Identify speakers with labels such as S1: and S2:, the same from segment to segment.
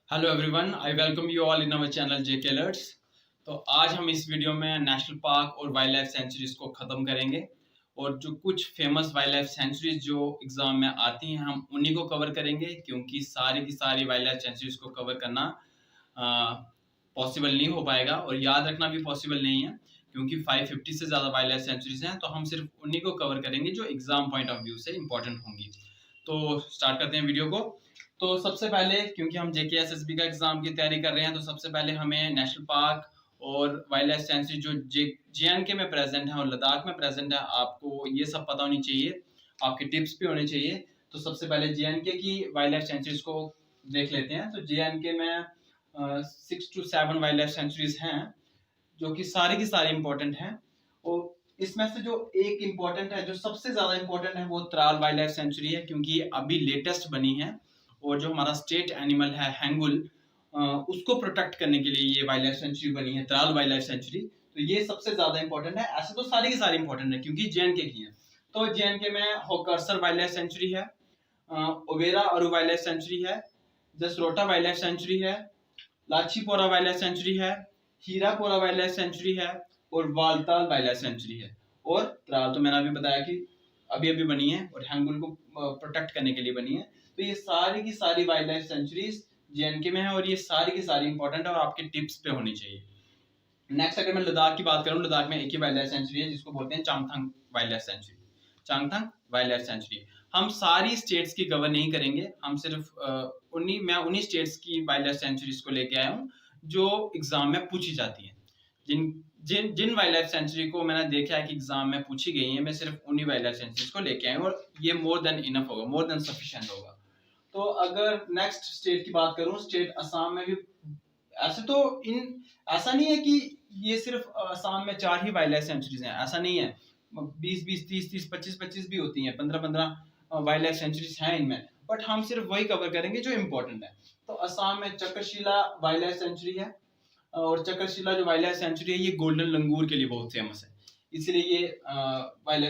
S1: Hello everyone, I welcome you all in our channel JK alerts. तो आज हम इस वीडियो में नेशनल पार्क और वाइल्ड लाइफ सेंचुरीज को ख़त्म करेंगे और जो कुछ फेमस वाइल्ड लाइफ सेंचुरीज जो एग्ज़ाम में आती हैं हम उन्हीं को कवर करेंगे, क्योंकि सारी की सारी वाइल्ड लाइफ सेंचुरीज को कवर करना पॉसिबल नहीं हो पाएगा और याद रखना भी पॉसिबल नहीं है, क्योंकि 550 से ज़्यादा वाइल्ड लाइफ सेंचुरीज हैं। तो हम सिर्फ उन्हीं को कवर करेंगे जो एग्ज़ाम पॉइंट ऑफ व्यू से इंपॉर्टेंट होंगी। तो स्टार्ट करते हैं वीडियो को। तो सबसे पहले, क्योंकि हम जेकेएसएसबी का एग्जाम की तैयारी कर रहे हैं, तो सबसे पहले हमें नेशनल पार्क और वाइल्ड लाइफ सेंचुरी जो जेएनके में प्रेजेंट है और लद्दाख में प्रेजेंट है, आपको ये सब पता होनी चाहिए, आपके टिप्स भी होने चाहिए। तो सबसे पहले जेएनके की वाइल्ड लाइफ सेंचुरीज को देख लेते हैं। तो जेएनके में 6 to 7 वाइल्ड लाइफ सेंचुरीज हैं जो कि सारी की सारी इंपॉर्टेंट हैं। और इसमें से जो एक इम्पोर्टेंट है, जो सबसे ज्यादा इम्पोर्टेंट है, वो त्राल वाइल्ड लाइफ सेंचुरी है, क्योंकि अभी लेटेस्ट बनी है और जो हमारा स्टेट एनिमल है हैंगुल, उसको प्रोटेक्ट करने के लिए ये वाइल्ड लाइफ सेंचुरी बनी है, त्राल वाइल्ड लाइफ सेंचुरी। तो ये सबसे ज्यादा इंपॉर्टेंट है। ऐसे तो सारी की सारी इंपॉर्टेंट है क्योंकि जेएनके की है। तो जेएनके में होकरसर वाइल्ड लाइफ सेंचुरी है, ओवेरा अरू वाइल्ड लाइफ सेंचुरी है, जसरोटा वाइल्ड लाइफ सेंचुरी है, लाचीपोरा वाइल्ड लाइफ सेंचुरी है, हीरापोरा वाइल्ड लाइफ सेंचुरी है और वालताल वाइल्ड लाइफ सेंचुरी है। और त्राल तो मैंने अभी बताया कि अभी अभी बनी है और हैंगुल को प्रोटेक्ट करने के लिए बनी है। तो ये सारी की सारी वाइल्ड लाइफ सेंचुरीज जेएनके में है और ये सारी की सारी इंपॉर्टेंट है और आपके टिप्स पे होनी चाहिए। नेक्स्ट, अगर मैं लद्दाख की बात करूं, लद्दाख में एक ही वाइल्ड लाइफ सेंचुरी है जिसको बोलते हैं Changthang wild life sanctuary. Changthang wild life sanctuary. हम सारी स्टेट्स की कवर नहीं करेंगे, हम सिर्फ उन्हीं स्टेट्स की वाइल्ड लाइफ सेंचुरीज को लेके आया हूँ जो एग्जाम में पूछी जाती है। जिन जिन जिन वाइल्ड लाइफ सेंचुरी को मैंने देखा है कि एग्जाम में पूछी गई है, मैं सिर्फ उन्हीं वाइल्ड लाइफ सेंचुरीज को लेके आया हूँ और ये मोर देन इनफ होगा, मोर देन सफिशिएंट होगा। तो अगर नेक्स्ट स्टेट की बात करूं, स्टेट असम में भी ऐसे तो इन ऐसा नहीं है कि ये सिर्फ असम में 4 ही वाइल्ड लाइफ सेंचुरीज हैं, ऐसा नहीं है। 20-20, 30-30, 25-25 भी होती हैं, 15-15 वाइल्ड लाइफ सेंचुरीज हैं इनमें, बट हम सिर्फ वही कवर करेंगे जो इम्पोर्टेंट है। तो असम में चक्रशिला वाइल्ड लाइफ सेंचुरी है और चक्रशिला जो वाइल्ड लाइफ सेंचुरी है ये गोल्डन लंगूर के लिए बहुत फेमस है, इसलिए ये वाइल्ड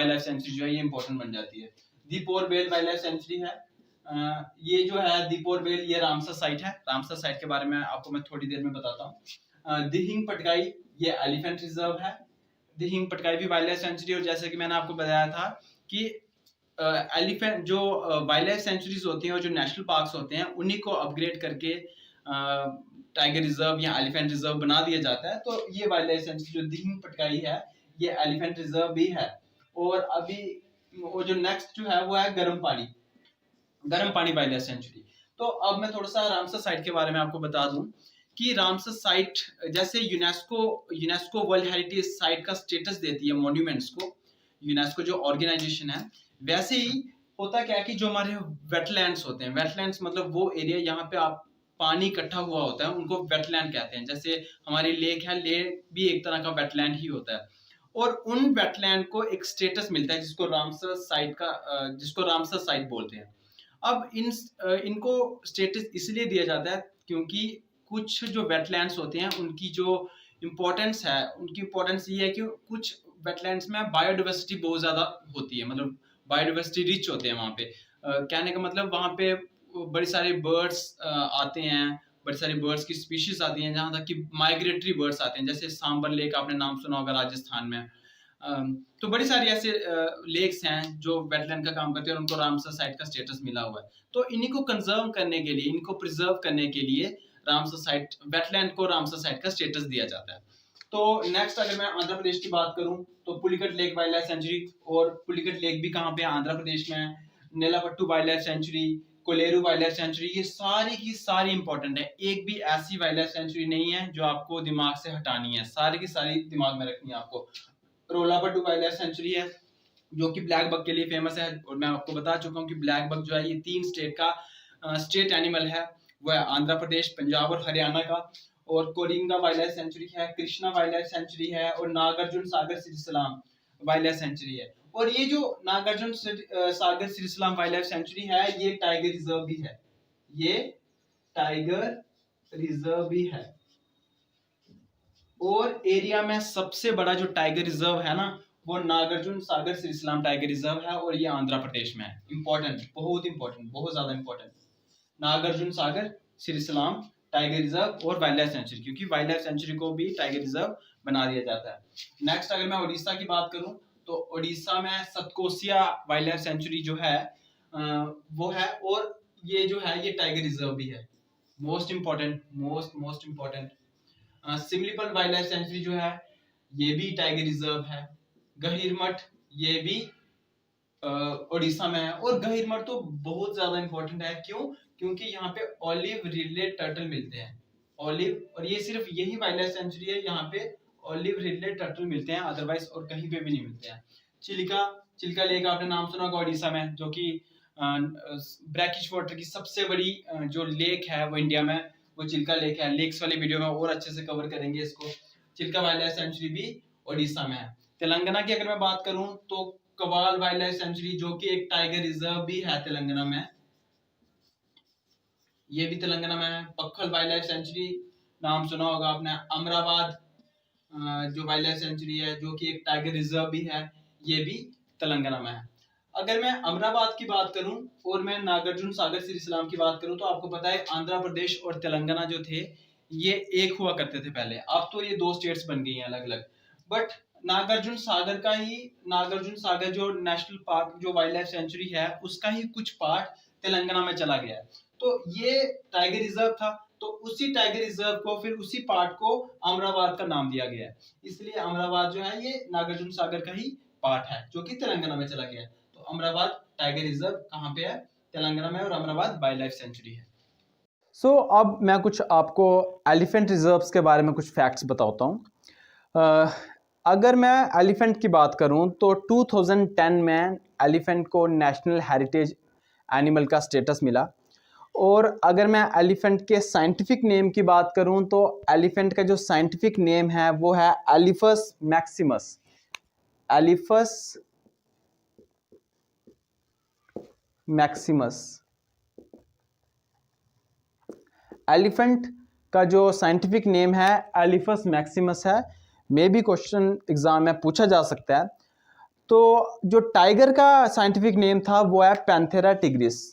S1: लाइफ सेंचुरी जो है ये इंपॉर्टेंट बन जाती है। Deepor Beel wild life sanctuary है। ये जो है दीपोर बेल, ये रामसर साइट है। रामसर साइट के बारे में आपको मैं थोड़ी देर में बताता हूँ। दिहिंग पटकाई, ये एलिफेंट रिजर्व है। दिहिंग पटकाई भी वाइल्ड लाइफ सेंचुरी। और जैसे कि मैंने आपको बताया था कि एलिफेंट जो वाइल्ड लाइफ सेंचुरीज होती हैं और जो नेशनल पार्क्स होते हैं उन्हीं को अपग्रेड करके टाइगर रिजर्व या एलिफेंट रिजर्व बना दिया जाता है। तो ये वाइल्ड लाइफ सेंचुरी जो दिहिंग पटकाई है ये एलिफेंट रिजर्व भी है। और अभी वो जो नेक्स्ट जो है वो है गर्म पानी वाइल्ड लाइफ सेंचुरी। तो अब मैं थोड़ा सा रामसर साइट के बारे में आपको बता दूं कि रामसर साइट जैसे यूनेस्को वर्ल्ड हेरिटेज साइट का स्टेटस देती है मॉन्यूमेंट्स को, यूनेस्को जो ऑर्गेनाइजेशन है, वैसे ही होता क्या है कि जो हमारे वेटलैंड्स होते हैं, वेटलैंड्स मतलब वो एरिया यहाँ पे आप पानी इकट्ठा हुआ होता है, उनको वेटलैंड कहते हैं। जैसे हमारी लेक है, लेक भी एक तरह का वेटलैंड ही होता है। और उन वेटलैंड को एक स्टेटस मिलता है जिसको रामसर साइट बोलते हैं। अब इनको स्टेटस इसलिए दिया जाता है क्योंकि कुछ जो वेटलैंड्स होते हैं उनकी जो इम्पोर्टेंस है, उनकी इम्पोर्टेंस ये है कि कुछ वेटलैंड्स में बायोडाइवर्सिटी बहुत ज्यादा होती है, मतलब बायोडाइवर्सिटी रिच होते हैं वहाँ पे। कहने का मतलब वहाँ पे बड़ी सारे बर्ड्स आते हैं, बड़ी सारी बर्ड्स की स्पीशीज आती हैं, जहाँ तक कि माइग्रेटरी बर्ड्स आते हैं। जैसे सांबर लेक आपने नाम सुना होगा राजस्थान में। तो बड़ी सारी ऐसे लेक्स हैं जो वेटलैंड का काम करते हैं और उनको रामसर साइट का स्टेटस मिला हुआ है। तो इन्हीं को कंजर्व करने के लिए, इनको प्रिजर्व करने के लिए रामसर साइट, वेटलैंड को रामसर साइट का स्टेटस दिया जाता है। तो नेक्स्ट, अगर मैं आंध्र प्रदेश की बात करूं तो Pulicat lake wild life sanctuary. और पुलिकट लेक भी कहाँ पे है? आंध्र प्रदेश में है। Nelapattu wild life sanctuary, Kolleru wild life sanctuary, ये सारी की सारी इंपॉर्टेंट है। एक भी ऐसी वाइल्ड लाइफ सेंचुरी नहीं है जो आपको दिमाग से हटानी है, सारी की सारी दिमाग में रखनी है आपको। रोलापट्टू वाइल्ड लाइफ सेंचुरी है जो कि ब्लैक बक के लिए फेमस है। और मैं आपको बता चुका हूँ कि ब्लैक बक जो है ये 3 स्टेट का स्टेट एनिमल है, वो है आंध्र प्रदेश, पंजाब और हरियाणा का। और कोरिंगा वाइल्ड लाइफ सेंचुरी है, कृष्णा वाइल्ड लाइफ सेंचुरी है और Nagarjuna Sagar सिरसलाम wild life sanctuary है। और ये जो Nagarjuna Sagar सिरसलाम wild life sanctuary है ये टाइगर रिजर्व भी है, ये टाइगर रिजर्व भी है। और एरिया में सबसे बड़ा जो टाइगर रिजर्व है ना, वो नागार्जुन सागर सिरसलाम टाइगर रिजर्व है और ये आंध्र प्रदेश में है। इंपॉर्टेंट, बहुत इंपॉर्टेंट, बहुत ज्यादा इंपॉर्टेंट, नागार्जुन सागर श्री सलाम टाइगर रिजर्व और वाइल्ड लाइफ सेंचुरी, क्योंकि वाइल्ड लाइफ सेंचुरी को भी टाइगर रिजर्व बना दिया जाता है। नेक्स्ट अगर मैं उड़ीसा की बात करूं तो उड़ीसा में सतकोसिया वाइल्ड लाइफ सेंचुरी जो है वो है, और ये जो है ये टाइगर रिजर्व भी है। Most important Similipal wild life sanctuary जो है ये भी टाइगर रिजर्व है। गहीरमठ ये भी उड़ीसा में है, और गहीरमठ तो बहुत ज्यादा इंपॉर्टेंट है। क्यों? क्योंकि यहाँ पे ऑलिव रिडले टर्टल मिलते हैं, ऑलिव, और ये सिर्फ यही वाइल्ड लाइफ सेंचुरी है यहाँ पे ऑलिव रिडले टर्टल मिलते हैं, अदरवाइज और कहीं पे भी नहीं मिलते हैं। चिल्का लेक आपने नाम सुना होगा उड़ीसा में, जो कि ब्रैकिश वाटर की सबसे बड़ी जो लेक है वो इंडिया में वो चिल्का लेक है। लेक्स वाली वीडियो में और अच्छे से कवर करेंगे इसको। चिल्का वाइल्ड लाइफ सेंचुरी भी उड़ीसा में है। तेलंगाना की अगर मैं बात करूं तो कवाल वाइल्ड लाइफ सेंचुरी, जो कि एक टाइगर रिजर्व भी है तेलंगाना में, ये भी तेलंगाना में है। पक्खल वाइल्ड लाइफ सेंचुरी नाम सुना होगा आपने। अमराबाद जो वाइल्ड लाइफ सेंचुरी है जो कि एक टाइगर रिजर्व भी है, ये भी तेलंगाना में है। अगर मैं अमराबाद की बात करूं और मैं नागार्जुन सागर श्री सलाम की बात करूं तो आपको पता है आंध्र प्रदेश और तेलंगाना जो थे ये एक हुआ करते थे पहले। अब तो ये दो स्टेट्स बन गई हैं अलग अलग। बट नागार्जुन सागर जो नेशनल पार्क जो वाइल्ड लाइफ सेंचुरी है उसका ही कुछ पार्ट तेलंगाना में चला गया है। तो ये टाइगर रिजर्व था, तो उसी टाइगर रिजर्व को फिर उसी पार्ट को अमराबाद का नाम दिया गया है। इसलिए अमराबाद जो है ये नागार्जुन सागर का ही पार्ट है जो कि तेलंगाना में चला गया है। तो अमराबाद टाइगर रिजर्व कहाँ पे है? तेलंगाना में, और अमराबाद वाइल्ड लाइफ सेंचुरी है।
S2: अब मैं कुछ आपको एलिफेंट रिजर्व्स के बारे में कुछ फैक्ट्स बताता हूँ। अगर मैं एलिफेंट की बात करूँ तो 2010 में एलिफेंट को नेशनल हेरिटेज एनिमल का स्टेटस मिला। और अगर मैं एलिफेंट के साइंटिफिक नेम की बात करूं तो एलिफेंट का जो साइंटिफिक नेम है वो है Elephas maximus. Elephas maximus. Elephant का जो साइंटिफिक नेम है एलिफस मैक्सिमस है। मे भी क्वेश्चन एग्जाम में पूछा जा सकता है। तो जो टाइगर का साइंटिफिक नेम था वो है Panthera tigris.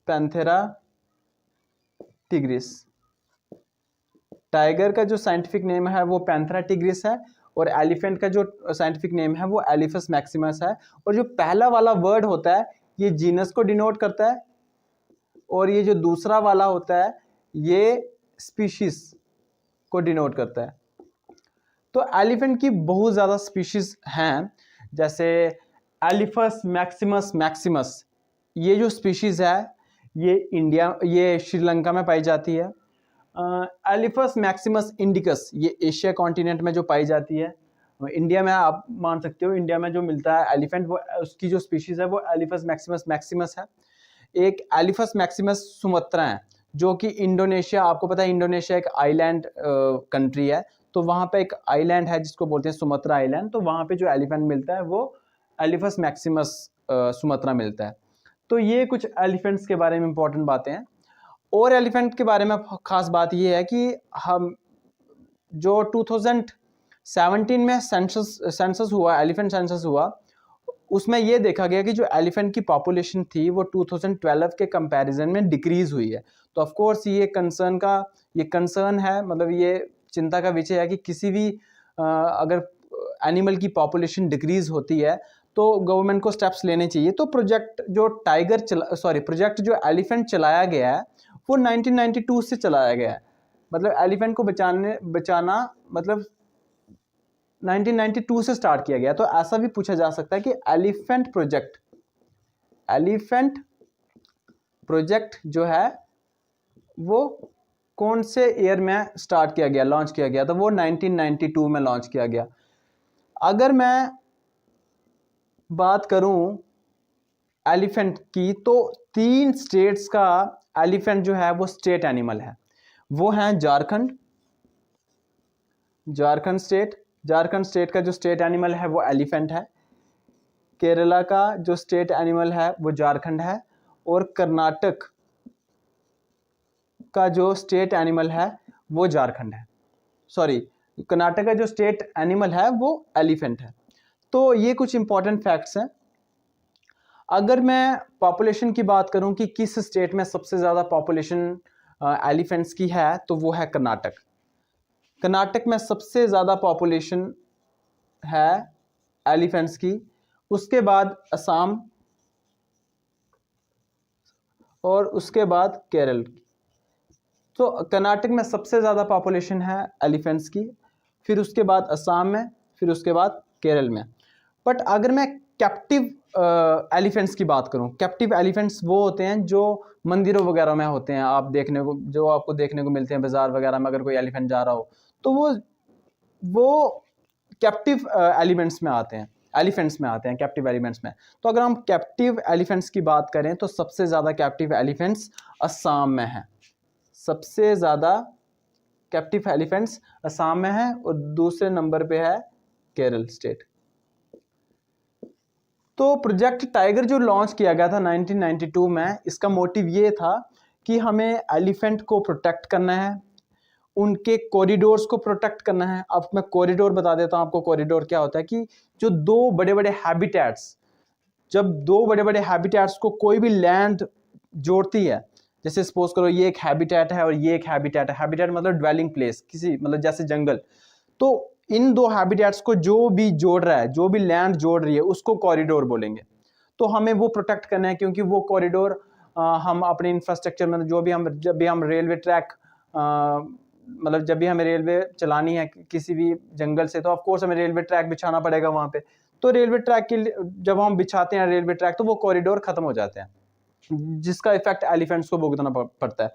S2: Panthera tigris. Tiger का जो साइंटिफिक नेम है वो पैंथेरा टिग्रिस है, और एलिफेंट का जो साइंटिफिक नेम है वो एलिफस मैक्सिमस है। और जो पहला वाला वर्ड होता है ये जीनस को डिनोट करता है, और ये जो दूसरा वाला होता है ये स्पीशीज को डिनोट करता है। तो एलिफेंट की बहुत ज़्यादा स्पीशीज हैं, जैसे एलिफस मैक्सिमस मैक्सिमस ये जो स्पीशीज है ये श्रीलंका में पाई जाती है। एलिफस मैक्सिमस इंडिकस ये एशिया कॉन्टिनेंट में जो पाई जाती है। इंडिया में आप मान सकते हो इंडिया में जो मिलता है एलिफेंट वो उसकी जो स्पीशीज है वो एलिफस मैक्सिमस मैक्सिमस है। एक एलिफस मैक्सिमस सुमत्रा है जो कि इंडोनेशिया, आपको पता है इंडोनेशिया एक आइलैंड कंट्री है, तो वहाँ पे एक आइलैंड है जिसको बोलते हैं सुमत्रा आइलैंड। तो वहाँ पे जो एलिफेंट मिलता है वो एलिफस मैक्सिमस सुमत्रा मिलता है। तो ये कुछ एलिफेंट्स के बारे में इंपॉर्टेंट बातें हैं। और एलिफेंट के बारे में खास बात ये है कि हम जो 2017 में सेंसस हुआ, एलिफेंट सेंसस हुआ, उसमें ये देखा गया कि जो एलिफेंट की पॉपुलेशन थी वो 2012 के कंपैरिजन में डिक्रीज हुई है। तो ऑफ कोर्स ये कंसर्न है, मतलब ये चिंता का विषय है कि किसी भी अगर एनिमल की पॉपुलेशन डिक्रीज होती है तो गवर्नमेंट को स्टेप्स लेने चाहिए। तो प्रोजेक्ट जो एलिफेंट चलाया गया है वो 1992 से चलाया गया है। मतलब एलिफेंट को बचाना मतलब 1992 से स्टार्ट किया गया। तो ऐसा भी पूछा जा सकता है कि एलिफेंट प्रोजेक्ट जो है वो कौन से ईयर में स्टार्ट किया गया, लॉन्च किया गया? तो वो 1992 में लॉन्च किया गया। अगर मैं बात करूं एलिफेंट की तो 3 स्टेट्स का एलिफेंट जो है वो स्टेट एनिमल है। वो हैं झारखंड स्टेट का जो स्टेट एनिमल है वो एलिफेंट है। केरला का जो स्टेट एनिमल है वो झारखंड है, और कर्नाटक का जो स्टेट एनिमल है वो झारखंड है। कर्नाटक का जो स्टेट एनिमल है वो एलिफेंट है। तो ये कुछ इंपॉर्टेंट फैक्ट्स हैं। अगर मैं पॉपुलेशन की बात करूं कि किस स्टेट में सबसे ज़्यादा पॉपुलेशन एलिफेंट्स की है, तो वो है कर्नाटक। कर्नाटक में सबसे ज़्यादा पॉपुलेशन है एलिफेंट्स की, उसके बाद असम और उसके बाद केरल। तो कर्नाटक में सबसे ज़्यादा पॉपुलेशन है एलिफेंट्स की, फिर उसके बाद असम में, फिर उसके बाद केरल में। बट अगर मैं कैप्टिव एलिफेंट्स की बात करूं, कैप्टिव एलिफेंट्स वो होते हैं जो मंदिरों वगैरह में होते हैं, आप देखने को जो आपको देखने को मिलते हैं बाजार वगैरह में, अगर कोई एलिफेंट जा रहा हो तो वो कैप्टिव एलिमेंट्स में आते हैं, एलिफेंट्स में आते हैं, कैप्टिव एलिफेंट्स में। तो अगर हम कैप्टिव एलिफेंट्स की बात करें तो सबसे ज़्यादा कैप्टिव एलिफेंट्स असम में हैं। सबसे ज़्यादा कैप्टिव एलिफेंट्स असम में है और दूसरे नंबर पे है केरल स्टेट। तो प्रोजेक्ट टाइगर जो लॉन्च किया गया था 1992 में, इसका मोटिव ये था कि हमें एलिफेंट को प्रोटेक्ट करना है, उनके कॉरिडोर्स को प्रोटेक्ट करना है। अब मैं कॉरिडोर बता देता हूँ आपको, कॉरिडोर क्या होता है कि जो दो बड़े बड़े हैबिटेट्स, जब दो बड़े बड़े हैबिटेट्स को कोई भी लैंड जोड़ती है, जैसे सपोज करो ये एक हैबिटेट है और ये एक हैबिटेट है, हैबिटेट मतलब ड्वेलिंग प्लेस, किसी मतलब जैसे जंगल, तो इन दो हैबिटेट्स को जो भी जोड़ रहा है, जो भी लैंड जोड़ रही है, उसको कॉरिडोर बोलेंगे। तो हमें वो प्रोटेक्ट करना है, क्योंकि वो कॉरिडोर हम अपने इंफ्रास्ट्रक्चर में जो भी हम जब भी हम रेलवे ट्रैक मतलब जब भी हमें रेलवे चलानी है किसी भी जंगल से, तो ऑफ कोर्स हमें रेलवे ट्रैक बिछाना पड़ेगा वहाँ पे। तो रेलवे ट्रैक के जब हम बिछाते हैं रेलवे ट्रैक, तो वो कॉरिडोर खत्म हो जाते हैं, जिसका इफेक्ट एलिफेंट्स को भुगतना पड़ता है।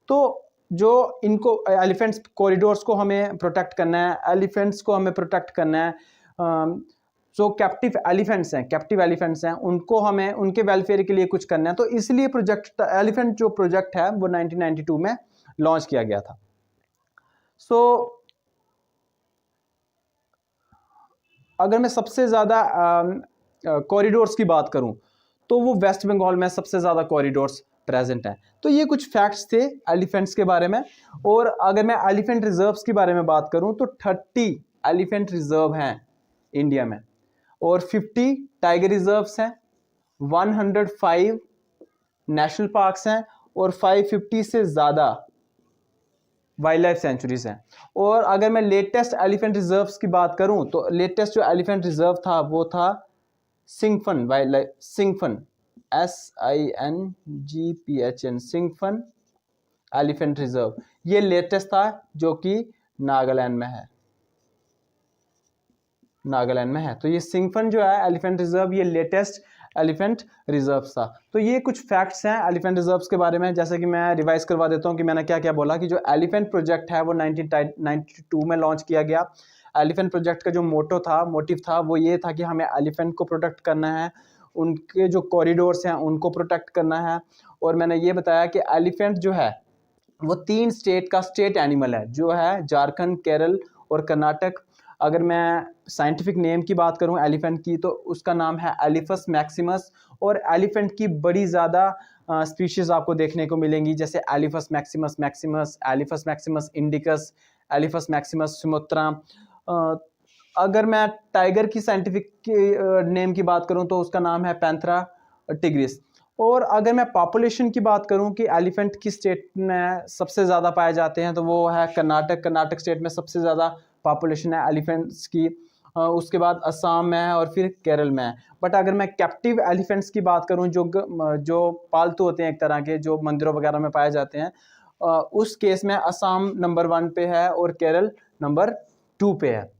S2: तो जो इनको एलिफेंट्स कॉरिडोर्स को हमें प्रोटेक्ट करना है, एलिफेंट्स को हमें प्रोटेक्ट करना है, जो कैप्टिव एलिफेंट्स हैं, कैप्टिव एलिफेंट्स हैं, उनको हमें उनके वेलफेयर के लिए कुछ करना है। तो इसलिए प्रोजेक्ट एलिफेंट जो प्रोजेक्ट है वो 1992 में लॉन्च किया गया था। सो अगर मैं सबसे ज़्यादा कॉरिडोर्स की बात करूं तो वो वेस्ट बंगाल में सबसे ज़्यादा कॉरिडोर्स प्रेजेंट हैं। तो ये कुछ फैक्ट्स थे एलिफेंट्स के बारे में। और अगर मैं एलिफेंट रिजर्व्स की बारे में बात करूं तो 30 एलिफेंट रिजर्व हैं इंडिया में, और 50 टाइगर रिजर्व्स हैं, 105 नेशनल पार्क्स हैं, और 550 से ज़्यादा वाइल्ड लाइफ सेंचुरीज हैं। और अगर मैं लेटेस्ट एलिफेंट रिजर्व्स की बात करूं तो लेटेस्ट जो एलिफेंट रिजर्व था वो था Singphan wildlife, Singphan SINGPHN, Singphan elephant reserve, ये लेटेस्ट था जो कि नागालैंड में है, नागालैंड में है। तो ये सिंगफन जो है एलिफेंट रिजर्व, ये लेटेस्ट एलिफेंट रिजर्व्स था। तो ये कुछ फैक्ट्स हैं एलिफेंट रिजर्व्स के बारे में। जैसे कि मैं रिवाइज करवा देता हूँ कि मैंने क्या क्या बोला, कि जो एलिफेंट प्रोजेक्ट है वो 1992 में लॉन्च किया गया। एलिफेंट प्रोजेक्ट का जो मोटिव था वो ये था कि हमें एलिफेंट को प्रोटेक्ट करना है, उनके जो कॉरिडोर्स हैं उनको प्रोटेक्ट करना है। और मैंने ये बताया कि एलिफेंट जो है वो 3 स्टेट का स्टेट एनिमल है, जो है झारखंड, केरल और कर्नाटक। अगर मैं साइंटिफिक नेम की बात करूं एलिफेंट की, तो उसका नाम है एलिफस मैक्सिमस। और एलिफेंट की बड़ी ज़्यादा स्पीशीज़ आपको देखने को मिलेंगी, जैसे Elephas maximus Maximus, Elephas maximus indicus, Elephas maximus Sumatra. अगर मैं टाइगर की साइंटिफिक नेम की बात करूं तो उसका नाम है पैंथेरा टिग्रिस। और अगर मैं पॉपुलेशन की बात करूं कि एलिफेंट किस स्टेट में सबसे ज़्यादा पाए जाते हैं, तो वो है कर्नाटक। कर्नाटक स्टेट में सबसे ज़्यादा पॉपुलेशन है एलिफेंट्स की, उसके बाद असम में है और फिर केरल में है। बट अगर मैं कैप्टिव एलिफेंट्स की बात करूं जो पालतू होते हैं एक तरह के, जो मंदिरों वगैरह में पाए जाते हैं, उस केस में असम नंबर 1 पे है और केरल नंबर 2 पे है।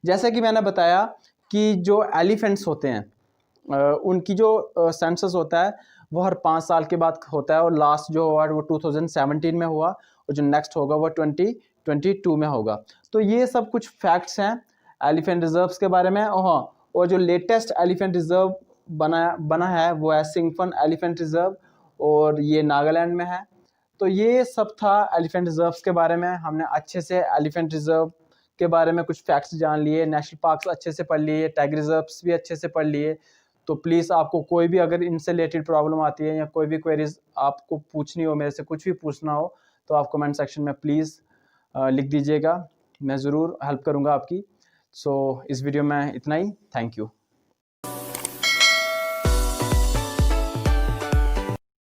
S2: जैसा कि मैंने बताया कि जो एलिफेंट्स होते हैं उनकी जो सेंसस होता है वो हर 5 साल के बाद होता है, और लास्ट जो हुआ वो 2017 में हुआ, और जो नेक्स्ट होगा वो 2022 में होगा। तो ये सब कुछ फैक्ट्स हैं एलिफेंट रिजर्व्स के बारे में। हाँ, और जो लेटेस्ट एलिफेंट रिजर्व बना है वो है सिंगफन एलिफेंट रिजर्व, और ये नागालैंड में है। तो ये सब था एलिफेंट रिजर्व्स के बारे में। हमने अच्छे से एलिफेंट रिजर्व के बारे में कुछ फैक्ट्स जान लिए, नेशनल पार्क्स अच्छे से पढ़ लिए, टाइगर रिजर्व्स भी अच्छे से पढ़ लिए। तो प्लीज़ आपको कोई भी अगर इनसे रिलेटेड प्रॉब्लम आती है या कोई भी क्वेरीज आपको पूछनी हो, मेरे से कुछ भी पूछना हो, तो आप कमेंट सेक्शन में प्लीज़ लिख दीजिएगा, मैं ज़रूर हेल्प करूँगा आपकी। सो इस वीडियो में इतना ही। Thank you.